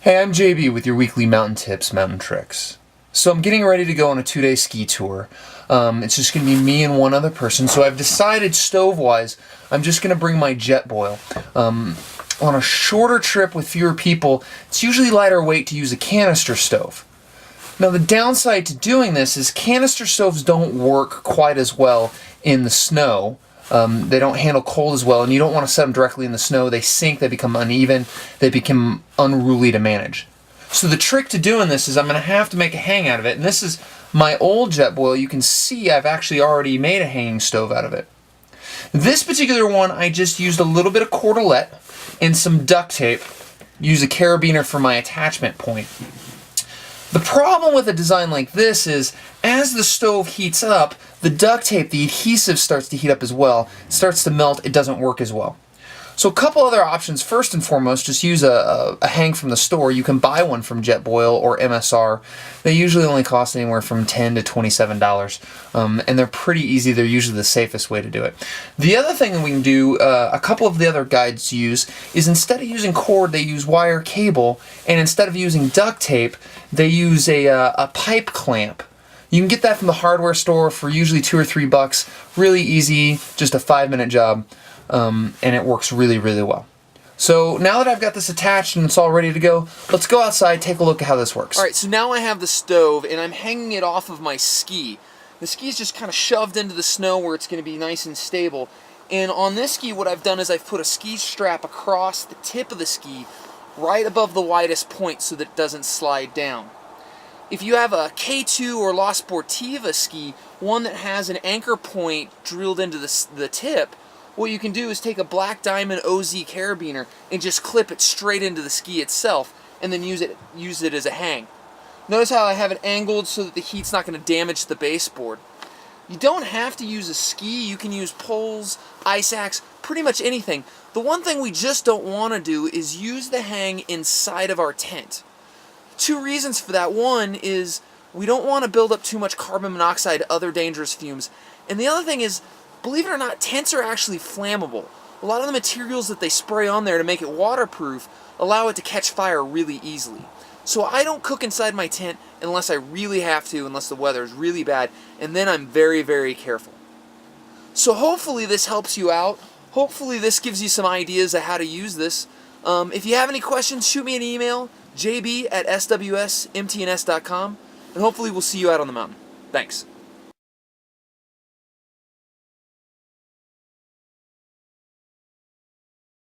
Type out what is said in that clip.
Hey, I'm JB with your weekly Mountain Tips, Mountain Tricks. So I'm getting ready to go on a 2-day ski tour. It's just going to be me and one other person. So I've decided, stove-wise, I'm just going to bring my Jetboil. On a shorter trip with fewer people, it's usually lighter weight to use a canister stove. Now the downside to doing this is canister stoves don't work quite as well in the snow. They don't handle cold as well, and you don't want to set them directly in the snow. They sink, they become uneven, they become unruly to manage. So the trick to doing this is I'm going to have to make a hang out of it, and this is my old Jetboil. You can see I've actually already made a hanging stove out of it. This particular one, I just used a little bit of cordelette and some duct tape. Use a carabiner for my attachment point. The problem with a design like this is, as the stove heats up, the duct tape, the adhesive starts to heat up as well. It starts to melt, it doesn't work as well. So a couple other options. First and foremost, just use a hang from the store. You can buy one from Jetboil or MSR. They usually only cost anywhere from $10 to $27, and they're pretty easy. They're usually the safest way to do it. The other thing that we can do, a couple of the other guides use, is instead of using cord, they use wire cable, and instead of using duct tape, they use a pipe clamp. You can get that from the hardware store for usually $2 or $3. Really easy, just a 5-minute job. And it works really, really well. So now that I've got this attached and it's all ready to go, let's go outside, take a look at how this works. Alright, so now I have the stove and I'm hanging it off of my ski. The ski is just kind of shoved into the snow where it's going to be nice and stable. And on this ski, what I've done is I've put a ski strap across the tip of the ski right above the widest point so that it doesn't slide down. If you have a K2 or La Sportiva ski, one that has an anchor point drilled into the tip, what you can do is take a black diamond OZ carabiner and just clip it straight into the ski itself and then use it as a hang. Notice how I have it angled so that the heat's not going to damage the baseboard. You don't have to use a ski. You can use poles, ice axe, pretty much anything. The one thing we just don't want to do is use the hang inside of our tent. Two reasons for that. One is we don't want to build up too much carbon monoxide, other dangerous fumes. And the other thing is, believe it or not, tents are actually flammable. A lot of the materials that they spray on there to make it waterproof allow it to catch fire really easily. So I don't cook inside my tent unless I really have to, unless the weather is really bad, and then I'm very, very careful. So hopefully this helps you out. Hopefully this gives you some ideas of how to use this. If you have any questions, shoot me an email, jb@swsmtns.com, and hopefully we'll see you out on the mountain. Thanks.